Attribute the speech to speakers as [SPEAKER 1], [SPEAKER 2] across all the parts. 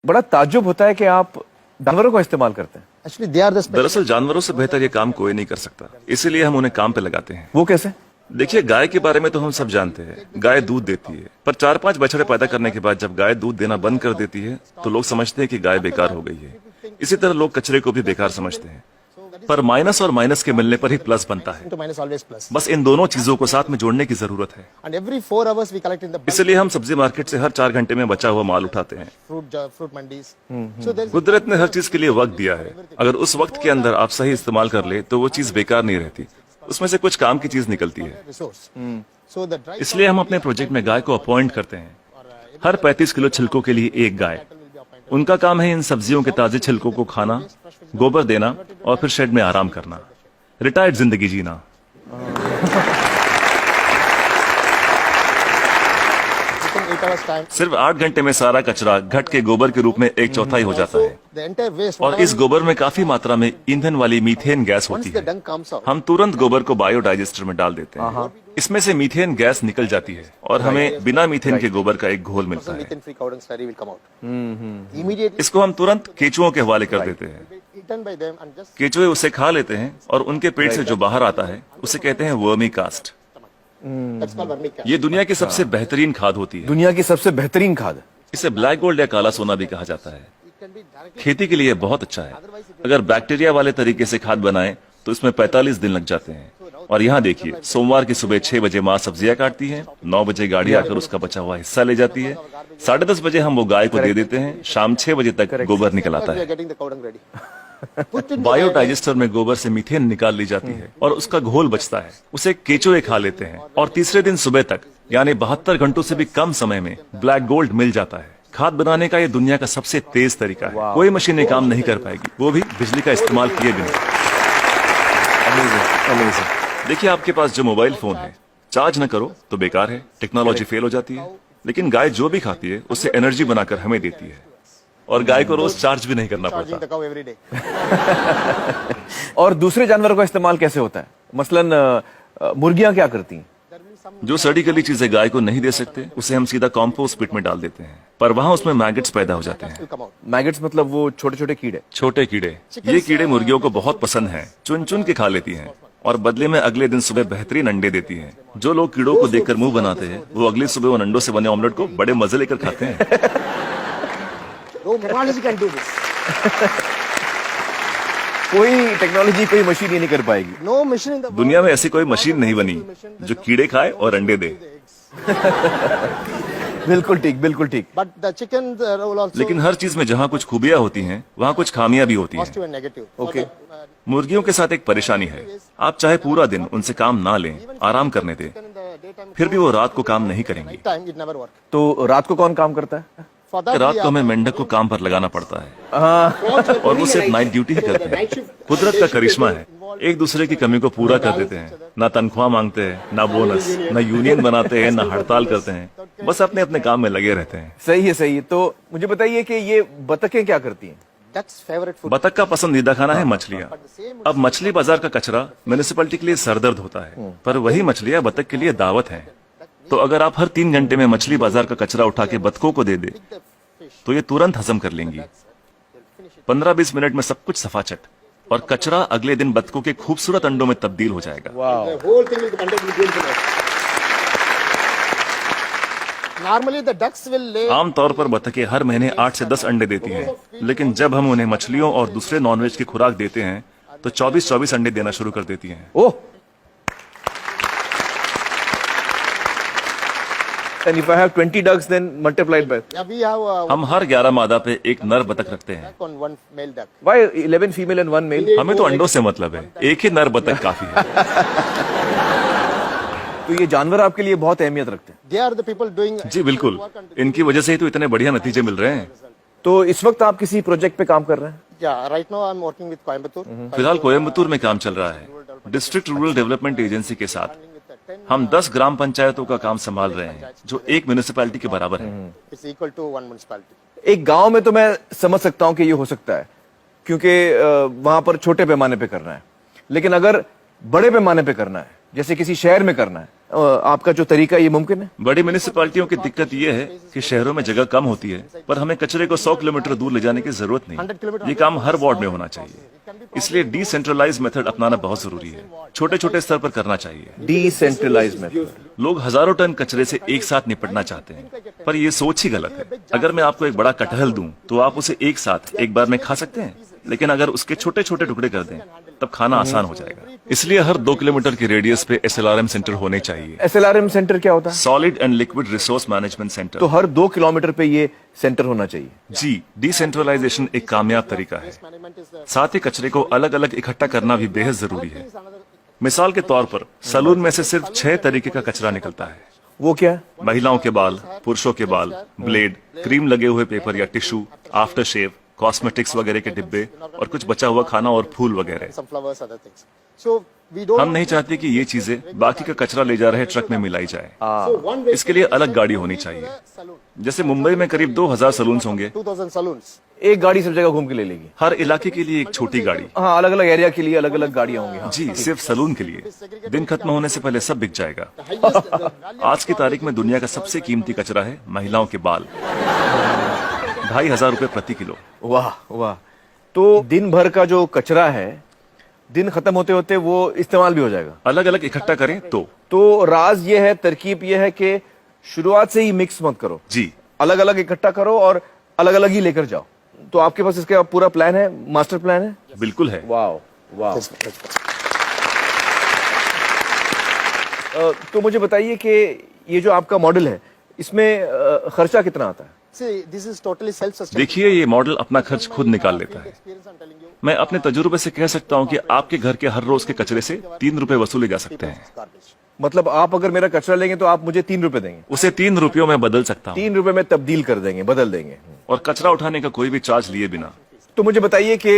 [SPEAKER 1] बड़ा ताज्जुब होता है कि आप जानवरों का इस्तेमाल करते हैं।
[SPEAKER 2] Actually, they are the
[SPEAKER 3] दरअसल जानवरों से बेहतर ये काम कोई नहीं कर सकता, इसीलिए हम उन्हें काम पे लगाते हैं।
[SPEAKER 1] वो कैसे?
[SPEAKER 3] देखिए, गाय के बारे में तो हम सब जानते हैं, गाय दूध देती है, पर 4-5 बछड़े पैदा करने के बाद जब गाय दूध देना बंद कर देती है तो लोग समझते हैं कि गाय बेकार हो गई है। इसी तरह लोग कचरे को भी बेकार समझते हैं, पर माइनस और माइनस के मिलने पर ही प्लस बनता है।
[SPEAKER 2] to minus always plus.
[SPEAKER 3] बस इन दोनों चीजों को साथ में जोड़ने की जरूरत है।
[SPEAKER 2] And every 4 hours we collect in the bulk
[SPEAKER 3] इसलिए हम सब्जी मार्केट से हर 4 घंटे में बचा हुआ माल उठाते हैं।
[SPEAKER 2] fruit mandis. So there is
[SPEAKER 3] कुदरत ने हर चीज के लिए वक्त दिया है, अगर उस वक्त के अंदर आप सही इस्तेमाल कर ले तो वो चीज बेकार नहीं रहती, उसमें से कुछ काम की चीज निकलती है।
[SPEAKER 2] resource. So the dry
[SPEAKER 3] इसलिए हम अपने प्रोजेक्ट में गाय को अपॉइंट करते हैं। हर 35 किलो छिलकों के लिए एक गाय। उनका काम है इन सब्जियों के ताजे छिलकों को खाना, गोबर देना और फिर शेड में आराम करना, रिटायर्ड जिंदगी जीना।
[SPEAKER 2] within 8 hours time,
[SPEAKER 3] सिर्फ 8 घंटे में सारा कचरा घट के गोबर के रूप में 1/4 हो जाता है,
[SPEAKER 2] the entire waste.
[SPEAKER 3] और इस गोबर में काफी मात्रा में ईंधन वाली मीथेन गैस
[SPEAKER 2] Once
[SPEAKER 3] होती
[SPEAKER 2] the
[SPEAKER 3] है।
[SPEAKER 2] dung comes out,
[SPEAKER 3] हम तुरंत गोबर को बायोडाइजेस्टर में डाल देते हैं। इसमें से मीथेन गैस निकल जाती है और हमें बिना मीथेन के गोबर का एक घोल मिलता है।
[SPEAKER 2] methane free cow dung slurry will come out. Immediately
[SPEAKER 3] इसको हम तुरंत केचुओं के हवाले कर देते हैं।
[SPEAKER 2] eaten by them and just
[SPEAKER 3] केचुए उसे खा लेते हैं और उनके पेट से जो बाहर आता है उसे कहते हैं vermi cast.
[SPEAKER 2] that's called vermicast.
[SPEAKER 3] ये दुनिया की सबसे बेहतरीन खाद होती है।
[SPEAKER 1] दुनिया की सबसे बेहतरीन खाद।
[SPEAKER 3] इसे ब्लैक गोल्ड या काला सोना भी कहा जाता है।
[SPEAKER 2] It can be directly
[SPEAKER 3] खेती के लिए बहुत अच्छा है। अगर बैक्टीरिया वाले तरीके से खाद बनाएं तो इसमें 45 दिन लग जाते हैं। और यहाँ देखिए, सोमवार की सुबह 6 बजे माँ सब्जियां काटती है, 9 बजे गाड़ी आकर उसका बचा हुआ हिस्सा ले जाती है, 10:30 बजे हम वो गाय को दे देते हैं, शाम 6 बजे तक गोबर निकल आता
[SPEAKER 2] we
[SPEAKER 3] है।
[SPEAKER 2] are getting the cow dung ready. Put in
[SPEAKER 3] biodigester में गोबर से मीथेन निकाल ली जाती है और उसका घोल बचता है, उसे केचुए खा लेते हैं और तीसरे दिन सुबह तक यानी 72 घंटों से भी कम समय में ब्लैक गोल्ड मिल जाता है। खाद बनाने का ये दुनिया का सबसे तेज तरीका है। कोई मशीनें काम नहीं कर पाएगी, वो भी बिजली का इस्तेमाल किए बिना। देखिए, आपके पास जो मोबाइल फोन है, चार्ज न करो तो बेकार है, टेक्नोलॉजी फेल हो जाती है। लेकिन गाय जो भी खाती है उससे एनर्जी बनाकर हमें देती है, और गाय को रोज चार्ज भी नहीं करना
[SPEAKER 2] charging
[SPEAKER 3] पड़ता।
[SPEAKER 2] the cow every day.
[SPEAKER 1] और दूसरे जानवरों का इस्तेमाल कैसे होता है? मसलन मुर्गियां क्या करती हैं?
[SPEAKER 3] जो सड़ी गली चीजें गाय को नहीं दे सकते उसे हम सीधा कॉम्पोस्ट पिट में डाल देते हैं, पर वहाँ उसमें मैगट्स पैदा हो जाते हैं।
[SPEAKER 2] Will come out.
[SPEAKER 1] मैगट्स मतलब वो छोटे छोटे कीड़े।
[SPEAKER 3] छोटे कीड़े, ये कीड़े मुर्गियों को बहुत पसंद हैं, चुन चुन के खा लेती हैं और बदले में अगले दिन सुबह बेहतरीन अंडे देती हैं। जो लोग कीड़ों को देखकर मुंह बनाते हैं वो अगली सुबह उन अंडों से बने ऑमलेट को बड़े मजे लेकर खाते हैं।
[SPEAKER 2] No technology can do this.
[SPEAKER 1] कोई टेक्नोलॉजी, कोई मशीन ये नहीं कर पाएगी।
[SPEAKER 2] No machine in the world.
[SPEAKER 3] दुनिया में ऐसी कोई मशीन नहीं बनी जो कीड़े खाए और अंडे दे।
[SPEAKER 1] बिल्कुल ठीक, बिल्कुल ठीक।
[SPEAKER 2] But the chicken will also
[SPEAKER 3] लेकिन हर चीज में जहाँ कुछ खूबियां होती हैं वहाँ कुछ खामियां भी होती हैं।
[SPEAKER 2] positive and negative.
[SPEAKER 1] Okay.
[SPEAKER 3] मुर्गियों के साथ एक परेशानी है, आप चाहे पूरा दिन उनसे काम ना लें, आराम करने दें,
[SPEAKER 2] In the daytime,
[SPEAKER 3] फिर भी वो रात को काम नहीं करेंगी।
[SPEAKER 2] night time it never work.
[SPEAKER 1] तो रात को कौन काम करता है?
[SPEAKER 2] For that
[SPEAKER 3] रात
[SPEAKER 2] we
[SPEAKER 3] को हमें मेंढक को काम पर लगाना पड़ता है
[SPEAKER 1] हाँ,
[SPEAKER 3] और वो सिर्फ नाइट ड्यूटी ही करते हैं। कुदरत का करिश्मा है, एक दूसरे की कमी को पूरा कर देते हैं। ना तनख्वाह मांगते हैं, ना बोनस, ना यूनियन बनाते हैं, ना हड़ताल करते हैं, बस अपने अपने काम में लगे रहते हैं।
[SPEAKER 1] सही है, सही है। तो मुझे बताइए कि ये बतखें क्या करती हैं?
[SPEAKER 2] duck's favorite food.
[SPEAKER 3] बतख का पसंदीदा खाना है मछलियाँ। अब मछली बाजार का कचरा म्यूनिसिपैलिटी के लिए सरदर्द होता है, पर वही मछलियाँ बतख के लिए दावत हैं। तो अगर आप हर 3 घंटे में मछली बाजार का कचरा उठा के बतखों को दे दे तो ये तुरंत हजम कर लेंगी। 15-20 मिनट में सब कुछ सफाचट, और कचरा अगले दिन बतखों के खूबसूरत अंडों में तब्दील हो जाएगा।
[SPEAKER 2] The whole thing will conduct with beautiful life. Normally the ducks will lay
[SPEAKER 3] आमतौर पर बतखें हर महीने 8 से 10 अंडे देती हैं, लेकिन जब हम उन्हें मछलियों और दूसरे नॉनवेज की खुराक देते हैं तो 24-24 अंडे देना शुरू कर देती हैं।
[SPEAKER 1] ओह, and if I have 20 ducks then multiplied by
[SPEAKER 2] yeah, we have
[SPEAKER 3] हम हर 11 मादा पे एक नर बतख रखते हैं।
[SPEAKER 2] duck on one male duck.
[SPEAKER 1] why 11 female and 1 male?
[SPEAKER 3] हमें तो अंडों से मतलब है, एक ही नर बतख काफी है।
[SPEAKER 1] तो ये जानवर आपके लिए बहुत अहमियत रखते हैं।
[SPEAKER 2] They are the people doing
[SPEAKER 3] जी बिल्कुल, इनकी वजह से ही तो इतने बढ़िया नतीजे मिल रहे हैं।
[SPEAKER 1] तो इस वक्त आप किसी प्रोजेक्ट पे काम कर रहे हैं?
[SPEAKER 2] yeah, right now I'm working with Coimbatore.
[SPEAKER 3] फिलहाल कोयम्बतूर में काम चल रहा है, डिस्ट्रिक्ट रूरल डेवलपमेंट एजेंसी के साथ। हम 10 ग्राम पंचायतों का काम संभाल रहे हैं, जो एक म्यूनिसिपैलिटी के बराबर है।
[SPEAKER 2] It's equal to one municipality.
[SPEAKER 1] एक गांव में तो मैं समझ सकता हूं कि ये हो सकता है, क्योंकि वहां पर छोटे पैमाने पे करना है, लेकिन अगर बड़े पैमाने पे करना है जैसे किसी शहर में करना है, आपका जो तरीका ये मुमकिन है?
[SPEAKER 3] बड़ी म्यूनिसिपैलिटियों की दिक्कत यह है कि शहरों में जगह कम होती है, पर हमें कचरे को 100 किलोमीटर दूर ले जाने की जरूरत नहीं। ये काम हर वार्ड में होना चाहिए, इसलिए डिसेंट्रलाइज मेथड अपनाना बहुत जरूरी है। छोटे छोटे स्तर पर करना चाहिए।
[SPEAKER 1] Decentralize method.
[SPEAKER 3] लोग हजारों टन कचरे से एक साथ निपटना चाहते हैं, पर ये सोच ही गलत है। अगर मैं आपको एक बड़ा कटहल दूं तो आप उसे एक साथ एक बार में खा सकते हैं, लेकिन अगर उसके छोटे छोटे टुकड़े कर दें तब खाना आसान हो जाएगा। इसलिए हर 2 किलोमीटर की रेडियस पे SLRM सेंटर होने चाहिए।
[SPEAKER 1] SLRM सेंटर क्या होता है?
[SPEAKER 3] Solid and liquid resource management centre.
[SPEAKER 1] तो हर 2 किलोमीटर पे ये सेंटर होना चाहिए।
[SPEAKER 3] जी, डिसेंट्रलाइजेशन एक कामयाब तरीका है। साथ ही कचरे को अलग अलग इकट्ठा करना भी बेहद जरूरी है। मिसाल के तौर पर सलून में से सिर्फ 6 तरीके का कचरा निकलता है।
[SPEAKER 1] वो क्या है?
[SPEAKER 3] महिलाओं के बाल, पुरुषों के बाल, ब्लेड, क्रीम लगे हुए पेपर या टिश्यू, आफ्टर शेव, कॉस्मेटिक्स वगैरह के डिब्बे और कुछ बचा हुआ खाना और फूल वगैरह।
[SPEAKER 2] some flowers, other things. So we don't.
[SPEAKER 3] हम नहीं चाहते कि ये चीजें बाकी का कचरा ले जा रहे ट्रक में मिलाई जाए। इसके लिए अलग गाड़ी होनी चाहिए। जैसे मुंबई में करीब 2000 सलून्स होंगे,
[SPEAKER 2] 2000 saloons.
[SPEAKER 1] एक गाड़ी सब जगह घूम के ले लेगी।
[SPEAKER 3] हर इलाके के लिए एक छोटी गाड़ी।
[SPEAKER 1] हाँ, अलग अलग एरिया के लिए अलग अलग गाड़ियां होंगी। हाँ।
[SPEAKER 3] जी, सिर्फ सलून के लिए। दिन खत्म होने से पहले सब बिक जाएगा। आज की तारीख में दुनिया का सबसे कीमती कचरा है महिलाओं के बाल। 2500 रुपए प्रति किलो।
[SPEAKER 1] वाह वाह। तो दिन भर का जो कचरा है, दिन खत्म होते होते वो इस्तेमाल भी हो जाएगा।
[SPEAKER 3] अलग अलग इकट्ठा करें
[SPEAKER 1] तो राज ये है, तरकीब ये है कि शुरुआत से ही मिक्स मत करो।
[SPEAKER 3] जी,
[SPEAKER 1] अलग अलग इकट्ठा करो और अलग अलग ही लेकर जाओ। तो आपके पास इसका पूरा प्लान है, मास्टर प्लान है?
[SPEAKER 3] बिल्कुल है।
[SPEAKER 1] वाह वाह। तो मुझे बताइए कि ये जो आपका मॉडल है, इसमें खर्चा कितना आता है?
[SPEAKER 2] See, this is totally self-sustainable.
[SPEAKER 3] देखिए, ये मॉडल अपना खर्च खुद निकाल लेता है।
[SPEAKER 2] Experience, I'm telling you.
[SPEAKER 3] मैं अपने तजुर्बे से कह सकता हूँ कि आपके घर के हर रोज के कचरे से 3 रुपए वसूले जा सकते हैं।
[SPEAKER 2] Garbage.
[SPEAKER 1] मतलब आप अगर मेरा कचरा लेंगे तो आप मुझे 3 रुपए देंगे?
[SPEAKER 3] उसे 3 रुपयों में बदल सकता हूँ
[SPEAKER 1] 3 रुपए में तब्दील कर देंगे, बदल देंगे।
[SPEAKER 3] और कचरा उठाने का कोई भी चार्ज लिए बिना।
[SPEAKER 1] तो मुझे बताइए कि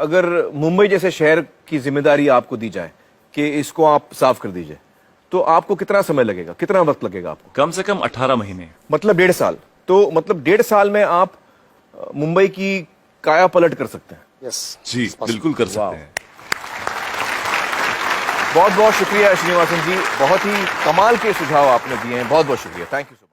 [SPEAKER 1] अगर मुंबई जैसे शहर की जिम्मेदारी आपको दी जाए कि इसको आप साफ कर दीजिए, तो आपको कितना समय लगेगा, कितना वक्त लगेगा आपको?
[SPEAKER 3] कम से कम 18 महीने।
[SPEAKER 1] मतलब 1.5 साल। तो मतलब 1.5 साल में आप मुंबई की काया पलट कर सकते हैं।
[SPEAKER 2] Yes.
[SPEAKER 3] जी, बिल्कुल कर सकते हैं।
[SPEAKER 1] बहुत बहुत शुक्रिया श्रीनिवासन जी, बहुत ही कमाल के सुझाव आपने दिए हैं। बहुत बहुत शुक्रिया। Thank you so much.